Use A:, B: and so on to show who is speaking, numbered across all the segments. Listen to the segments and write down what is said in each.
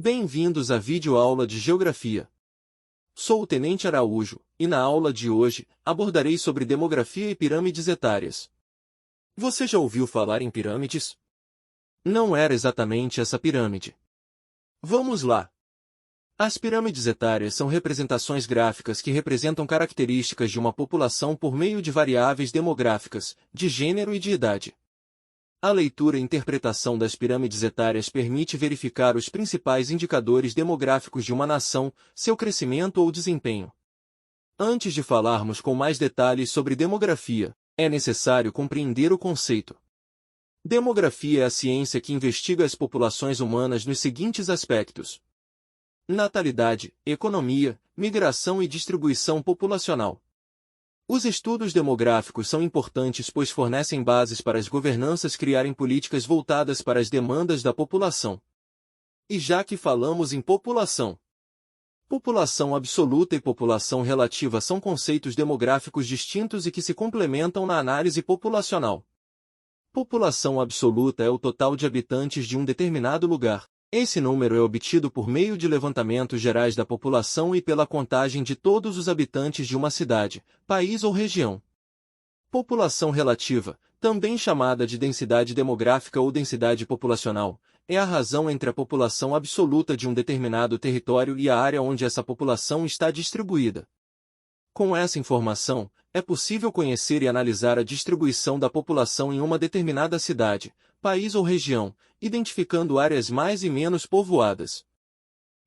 A: Bem-vindos à videoaula de Geografia. Sou o Tenente Araújo, e na aula de hoje, abordarei sobre demografia e pirâmides etárias. Você já ouviu falar em pirâmides? Não era exatamente essa pirâmide. Vamos lá! As pirâmides etárias são representações gráficas que representam características de uma população por meio de variáveis demográficas, de gênero e de idade. A leitura e interpretação das pirâmides etárias permite verificar os principais indicadores demográficos de uma nação, seu crescimento ou desempenho. Antes de falarmos com mais detalhes sobre demografia, é necessário compreender o conceito. Demografia é a ciência que investiga as populações humanas nos seguintes aspectos: natalidade, economia, migração e distribuição populacional. Os estudos demográficos são importantes pois fornecem bases para as governanças criarem políticas voltadas para as demandas da população. E já que falamos em população, população absoluta e população relativa são conceitos demográficos distintos e que se complementam na análise populacional. População absoluta é o total de habitantes de um determinado lugar. Esse número é obtido por meio de levantamentos gerais da população e pela contagem de todos os habitantes de uma cidade, país ou região. População relativa, também chamada de densidade demográfica ou densidade populacional, é a razão entre a população absoluta de um determinado território e a área onde essa população está distribuída. Com essa informação, é possível conhecer e analisar a distribuição da população em uma determinada cidade, país ou região, identificando áreas mais e menos povoadas.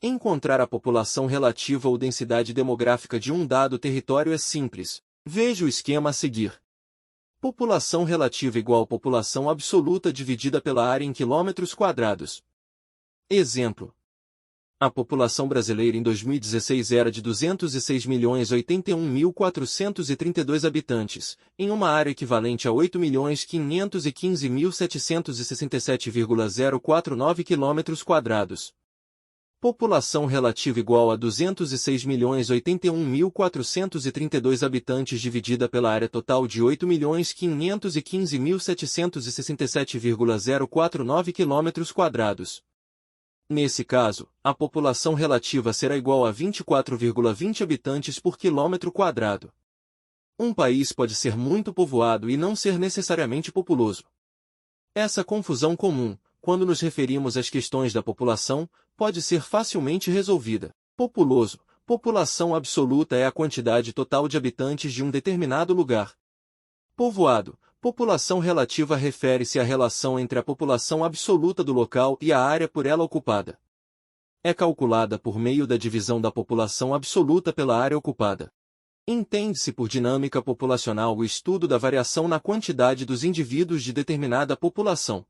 A: Encontrar a população relativa ou densidade demográfica de um dado território é simples. Veja o esquema a seguir. População relativa igual população absoluta dividida pela área em quilômetros quadrados. Exemplo. A população brasileira em 2016 era de 206.081.432 habitantes, em uma área equivalente a 8.515.767,049 km². População relativa igual a 206.081.432 habitantes dividida pela área total de 8.515.767,049 km². Nesse caso, a população relativa será igual a 24,20 habitantes por quilômetro quadrado. Um país pode ser muito povoado e não ser necessariamente populoso. Essa confusão comum, quando nos referimos às questões da população, pode ser facilmente resolvida. Populoso, população absoluta é a quantidade total de habitantes de um determinado lugar. Povoado, população relativa refere-se à relação entre a população absoluta do local e a área por ela ocupada. É calculada por meio da divisão da população absoluta pela área ocupada. Entende-se por dinâmica populacional o estudo da variação na quantidade dos indivíduos de determinada população.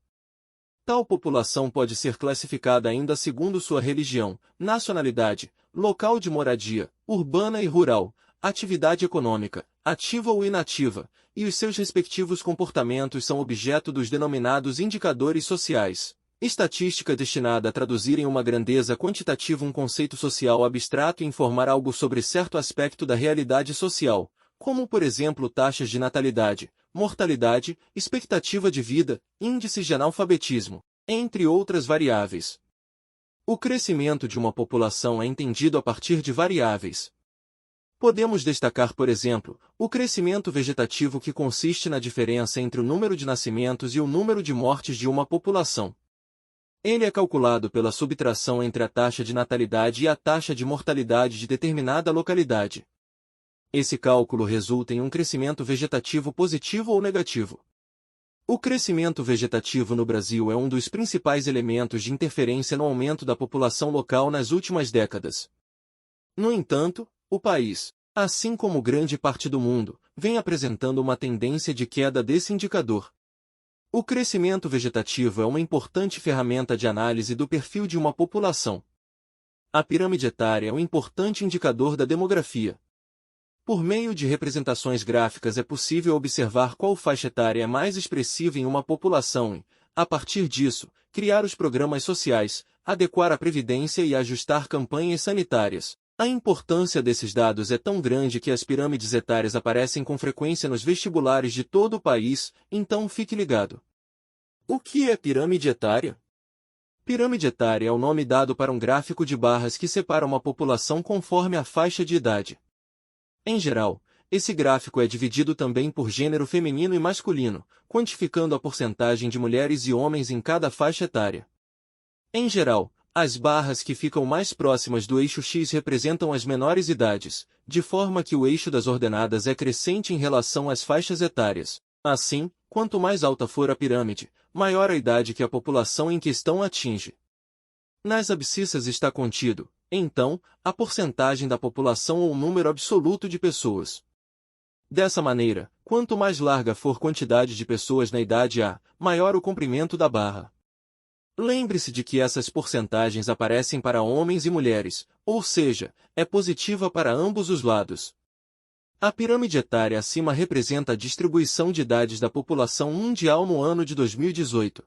A: Tal população pode ser classificada ainda segundo sua religião, nacionalidade, local de moradia, urbana e rural, atividade econômica, ativa ou inativa, e os seus respectivos comportamentos são objeto dos denominados indicadores sociais. Estatística destinada a traduzir em uma grandeza quantitativa um conceito social abstrato e informar algo sobre certo aspecto da realidade social, como por exemplo taxas de natalidade, mortalidade, expectativa de vida, índices de analfabetismo, entre outras variáveis. O crescimento de uma população é entendido a partir de variáveis. Podemos destacar, por exemplo, o crescimento vegetativo que consiste na diferença entre o número de nascimentos e o número de mortes de uma população. Ele é calculado pela subtração entre a taxa de natalidade e a taxa de mortalidade de determinada localidade. Esse cálculo resulta em um crescimento vegetativo positivo ou negativo. O crescimento vegetativo no Brasil é um dos principais elementos de interferência no aumento da população local nas últimas décadas. No entanto, o país, assim como grande parte do mundo, vem apresentando uma tendência de queda desse indicador. O crescimento vegetativo é uma importante ferramenta de análise do perfil de uma população. A pirâmide etária é um importante indicador da demografia. Por meio de representações gráficas é possível observar qual faixa etária é mais expressiva em uma população e, a partir disso, criar os programas sociais, adequar a previdência e ajustar campanhas sanitárias. A importância desses dados é tão grande que as pirâmides etárias aparecem com frequência nos vestibulares de todo o país, então fique ligado. O que é pirâmide etária? Pirâmide etária é o nome dado para um gráfico de barras que separa uma população conforme a faixa de idade. Em geral, esse gráfico é dividido também por gênero feminino e masculino, quantificando a porcentagem de mulheres e homens em cada faixa etária. Em geral, as barras que ficam mais próximas do eixo X representam as menores idades, de forma que o eixo das ordenadas é crescente em relação às faixas etárias. Assim, quanto mais alta for a pirâmide, maior a idade que a população em questão atinge. Nas abscissas está contido, então, a porcentagem da população ou o número absoluto de pessoas. Dessa maneira, quanto mais larga for a quantidade de pessoas na idade A, maior o comprimento da barra. Lembre-se de que essas porcentagens aparecem para homens e mulheres, ou seja, é positiva para ambos os lados. A pirâmide etária acima representa a distribuição de idades da população mundial no ano de 2018.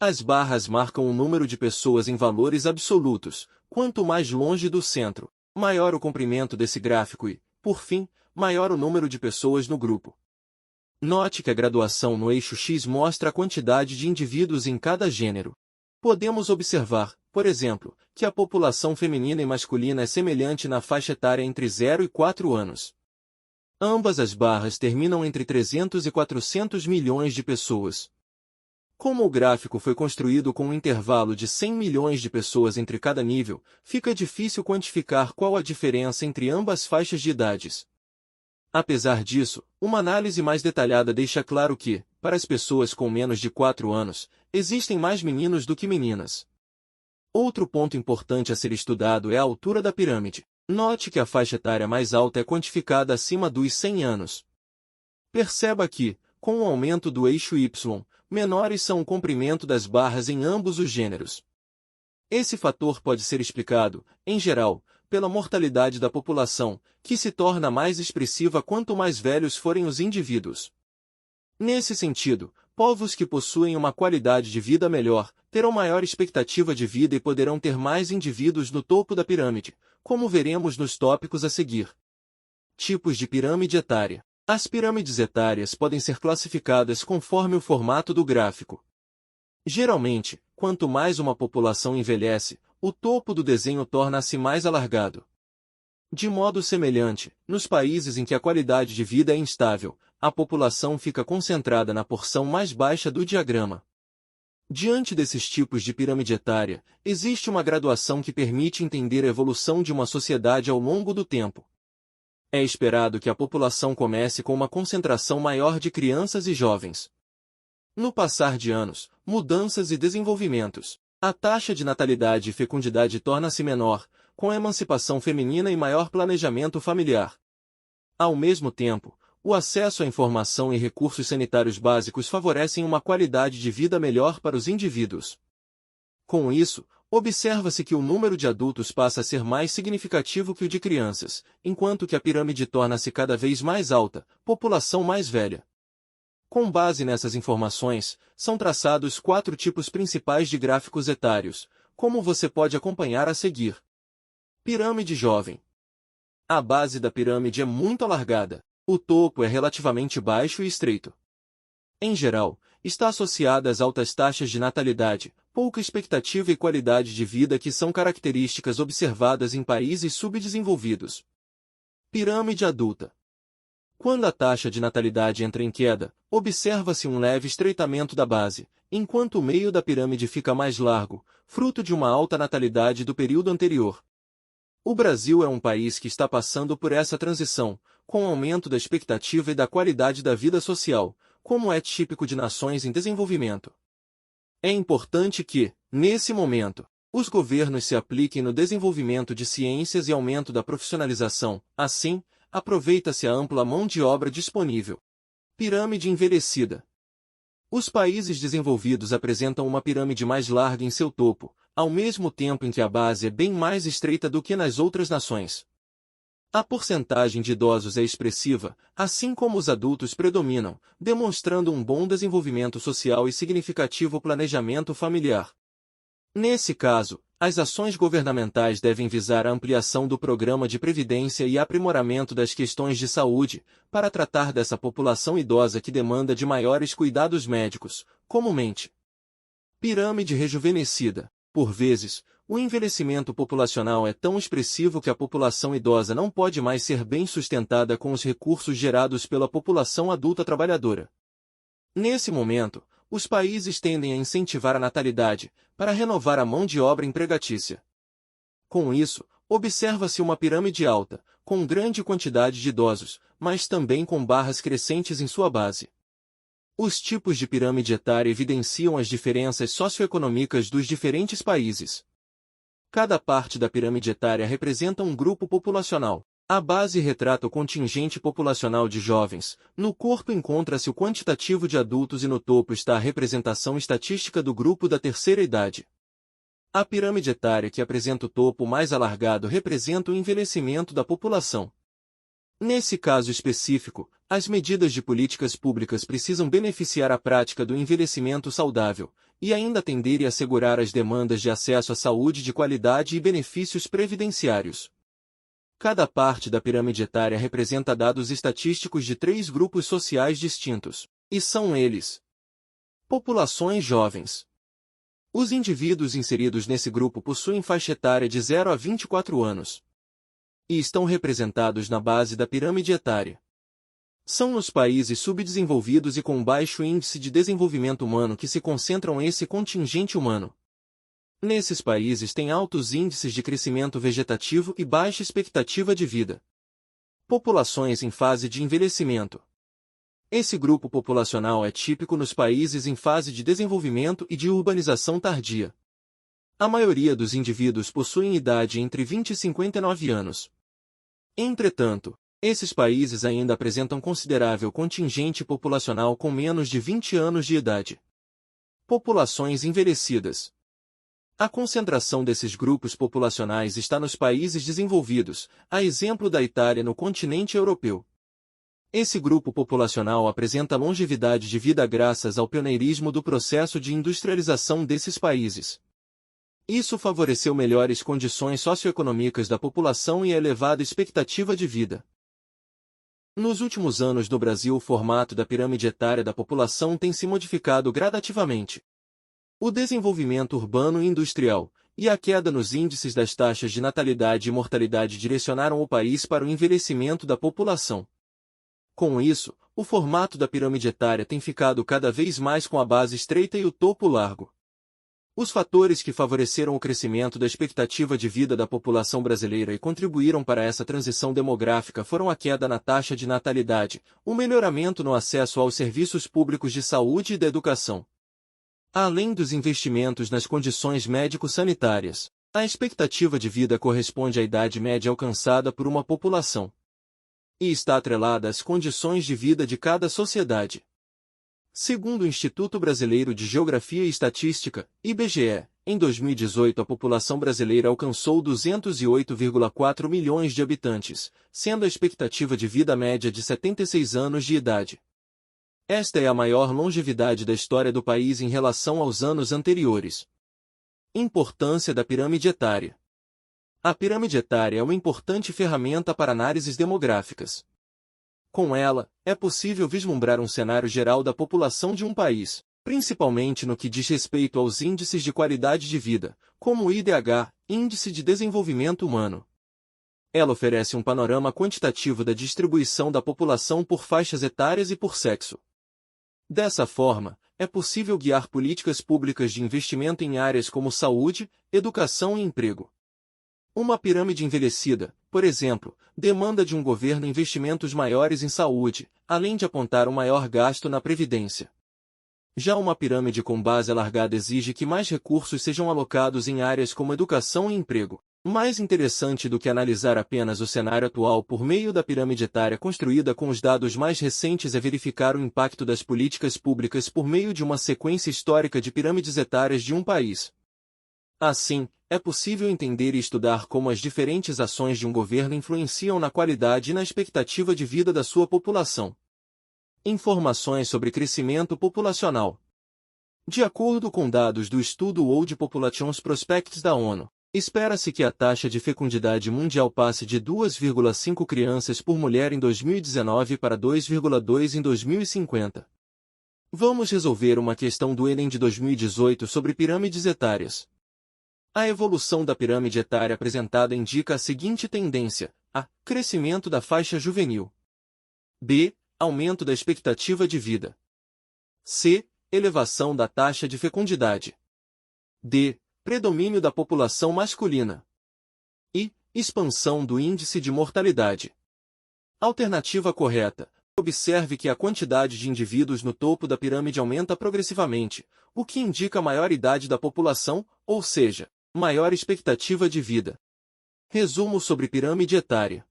A: As barras marcam o número de pessoas em valores absolutos. Quanto mais longe do centro, maior o comprimento desse gráfico e, por fim, maior o número de pessoas no grupo. Note que a graduação no eixo X mostra a quantidade de indivíduos em cada gênero. Podemos observar, por exemplo, que a população feminina e masculina é semelhante na faixa etária entre 0 e 4 anos. Ambas as barras terminam entre 300 e 400 milhões de pessoas. Como o gráfico foi construído com um intervalo de 100 milhões de pessoas entre cada nível, fica difícil quantificar qual a diferença entre ambas faixas de idades. Apesar disso, uma análise mais detalhada deixa claro que, para as pessoas com menos de 4 anos, existem mais meninos do que meninas. Outro ponto importante a ser estudado é a altura da pirâmide. Note que a faixa etária mais alta é quantificada acima dos 100 anos. Perceba que, com o aumento do eixo Y, menores são o comprimento das barras em ambos os gêneros. Esse fator pode ser explicado, em geral, pela mortalidade da população, que se torna mais expressiva quanto mais velhos forem os indivíduos. Nesse sentido, povos que possuem uma qualidade de vida melhor, terão maior expectativa de vida e poderão ter mais indivíduos no topo da pirâmide, como veremos nos tópicos a seguir. Tipos de pirâmide etária. As pirâmides etárias podem ser classificadas conforme o formato do gráfico. Geralmente, quanto mais uma população envelhece, o topo do desenho torna-se mais alargado. De modo semelhante, nos países em que a qualidade de vida é instável, a população fica concentrada na porção mais baixa do diagrama. Diante desses tipos de pirâmide etária, existe uma graduação que permite entender a evolução de uma sociedade ao longo do tempo. É esperado que a população comece com uma concentração maior de crianças e jovens. No passar de anos, mudanças e desenvolvimentos, a taxa de natalidade e fecundidade torna-se menor, com a emancipação feminina e maior planejamento familiar. Ao mesmo tempo, o acesso à informação e recursos sanitários básicos favorecem uma qualidade de vida melhor para os indivíduos. Com isso, observa-se que o número de adultos passa a ser mais significativo que o de crianças, enquanto que a pirâmide torna-se cada vez mais alta, população mais velha. Com base nessas informações, são traçados 4 tipos principais de gráficos etários, como você pode acompanhar a seguir. Pirâmide jovem. A base da pirâmide é muito alargada. O topo é relativamente baixo e estreito. Em geral, está associada às altas taxas de natalidade, pouca expectativa e qualidade de vida que são características observadas em países subdesenvolvidos. Pirâmide adulta. Quando a taxa de natalidade entra em queda, observa-se um leve estreitamento da base, enquanto o meio da pirâmide fica mais largo, fruto de uma alta natalidade do período anterior. O Brasil é um país que está passando por essa transição, com o aumento da expectativa e da qualidade da vida social, como é típico de nações em desenvolvimento. É importante que, nesse momento, os governos se apliquem no desenvolvimento de ciências e aumento da profissionalização, assim, aproveita-se a ampla mão de obra disponível. Pirâmide envelhecida. Os países desenvolvidos apresentam uma pirâmide mais larga em seu topo, ao mesmo tempo em que a base é bem mais estreita do que nas outras nações. A porcentagem de idosos é expressiva, assim como os adultos predominam, demonstrando um bom desenvolvimento social e significativo planejamento familiar. Nesse caso, as ações governamentais devem visar a ampliação do programa de previdência e aprimoramento das questões de saúde, para tratar dessa população idosa que demanda de maiores cuidados médicos, comumente. Pirâmide rejuvenescida. Por vezes, o envelhecimento populacional é tão expressivo que a população idosa não pode mais ser bem sustentada com os recursos gerados pela população adulta trabalhadora. Nesse momento, os países tendem a incentivar a natalidade, para renovar a mão de obra empregatícia. Com isso, observa-se uma pirâmide alta, com grande quantidade de idosos, mas também com barras crescentes em sua base. Os tipos de pirâmide etária evidenciam as diferenças socioeconômicas dos diferentes países. Cada parte da pirâmide etária representa um grupo populacional. A base retrata o contingente populacional de jovens, no corpo encontra-se o quantitativo de adultos e no topo está a representação estatística do grupo da terceira idade. A pirâmide etária que apresenta o topo mais alargado representa o envelhecimento da população. Nesse caso específico, as medidas de políticas públicas precisam beneficiar a prática do envelhecimento saudável, e ainda atender e assegurar as demandas de acesso à saúde de qualidade e benefícios previdenciários. Cada parte da pirâmide etária representa dados estatísticos de 3 grupos sociais distintos, e são eles: populações jovens. Os indivíduos inseridos nesse grupo possuem faixa etária de 0 a 24 anos. E estão representados na base da pirâmide etária. São nos países subdesenvolvidos e com baixo índice de desenvolvimento humano que se concentram esse contingente humano. Nesses países tem altos índices de crescimento vegetativo e baixa expectativa de vida. Populações em fase de envelhecimento. Esse grupo populacional é típico nos países em fase de desenvolvimento e de urbanização tardia. A maioria dos indivíduos possuem idade entre 20 e 59 anos. Entretanto, esses países ainda apresentam considerável contingente populacional com menos de 20 anos de idade. Populações envelhecidas. A concentração desses grupos populacionais está nos países desenvolvidos, a exemplo da Itália no continente europeu. Esse grupo populacional apresenta longevidade de vida graças ao pioneirismo do processo de industrialização desses países. Isso favoreceu melhores condições socioeconômicas da população e a elevada expectativa de vida. Nos últimos anos no Brasil o formato da pirâmide etária da população tem se modificado gradativamente. O desenvolvimento urbano e industrial, e a queda nos índices das taxas de natalidade e mortalidade direcionaram o país para o envelhecimento da população. Com isso, o formato da pirâmide etária tem ficado cada vez mais com a base estreita e o topo largo. Os fatores que favoreceram o crescimento da expectativa de vida da população brasileira e contribuíram para essa transição demográfica foram a queda na taxa de natalidade, o melhoramento no acesso aos serviços públicos de saúde e da educação. Além dos investimentos nas condições médico-sanitárias, a expectativa de vida corresponde à idade média alcançada por uma população. E está atrelada às condições de vida de cada sociedade. Segundo o Instituto Brasileiro de Geografia e Estatística, IBGE, em 2018 a população brasileira alcançou 208,4 milhões de habitantes, sendo a expectativa de vida média de 76 anos de idade. Esta é a maior longevidade da história do país em relação aos anos anteriores. Importância da pirâmide etária. A pirâmide etária é uma importante ferramenta para análises demográficas. Com ela, é possível vislumbrar um cenário geral da população de um país, principalmente no que diz respeito aos índices de qualidade de vida, como o IDH, Índice de Desenvolvimento Humano. Ela oferece um panorama quantitativo da distribuição da população por faixas etárias e por sexo. Dessa forma, é possível guiar políticas públicas de investimento em áreas como saúde, educação e emprego. Uma pirâmide envelhecida, por exemplo, demanda de um governo investimentos maiores em saúde, além de apontar um maior gasto na previdência. Já uma pirâmide com base alargada exige que mais recursos sejam alocados em áreas como educação e emprego. Mais interessante do que analisar apenas o cenário atual por meio da pirâmide etária construída com os dados mais recentes é verificar o impacto das políticas públicas por meio de uma sequência histórica de pirâmides etárias de um país. Assim, é possível entender e estudar como as diferentes ações de um governo influenciam na qualidade e na expectativa de vida da sua população. Informações sobre crescimento populacional. De acordo com dados do estudo World Population Prospects da ONU, espera-se que a taxa de fecundidade mundial passe de 2,5 crianças por mulher em 2019 para 2,2 em 2050. Vamos resolver uma questão do Enem de 2018 sobre pirâmides etárias. A evolução da pirâmide etária apresentada indica a seguinte tendência: A. Crescimento da faixa juvenil. B. Aumento da expectativa de vida. C. Elevação da taxa de fecundidade. D. Predomínio da população masculina. E. Expansão do índice de mortalidade. Alternativa correta. Observe que a quantidade de indivíduos no topo da pirâmide aumenta progressivamente, o que indica maior idade da população, ou seja, maior expectativa de vida. Resumo sobre pirâmide etária.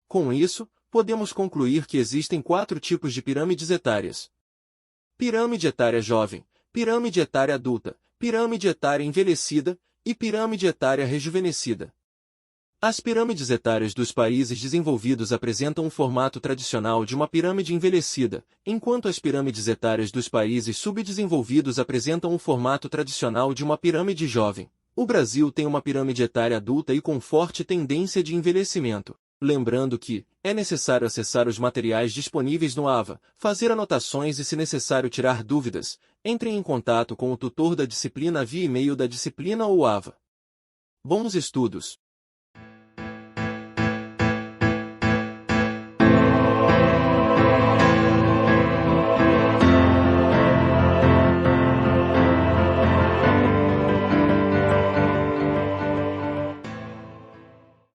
A: Com isso, podemos concluir que existem 4 tipos de pirâmides etárias: pirâmide etária jovem, pirâmide etária adulta, pirâmide etária envelhecida e pirâmide etária rejuvenescida. As pirâmides etárias dos países desenvolvidos apresentam um formato tradicional de uma pirâmide envelhecida, enquanto as pirâmides etárias dos países subdesenvolvidos apresentam um formato tradicional de uma pirâmide jovem. O Brasil tem uma pirâmide etária adulta e com forte tendência de envelhecimento. Lembrando que é necessário acessar os materiais disponíveis no AVA, fazer anotações e, se necessário, tirar dúvidas. Entrem em contato com o tutor da disciplina via e-mail da disciplina ou AVA. Bons estudos!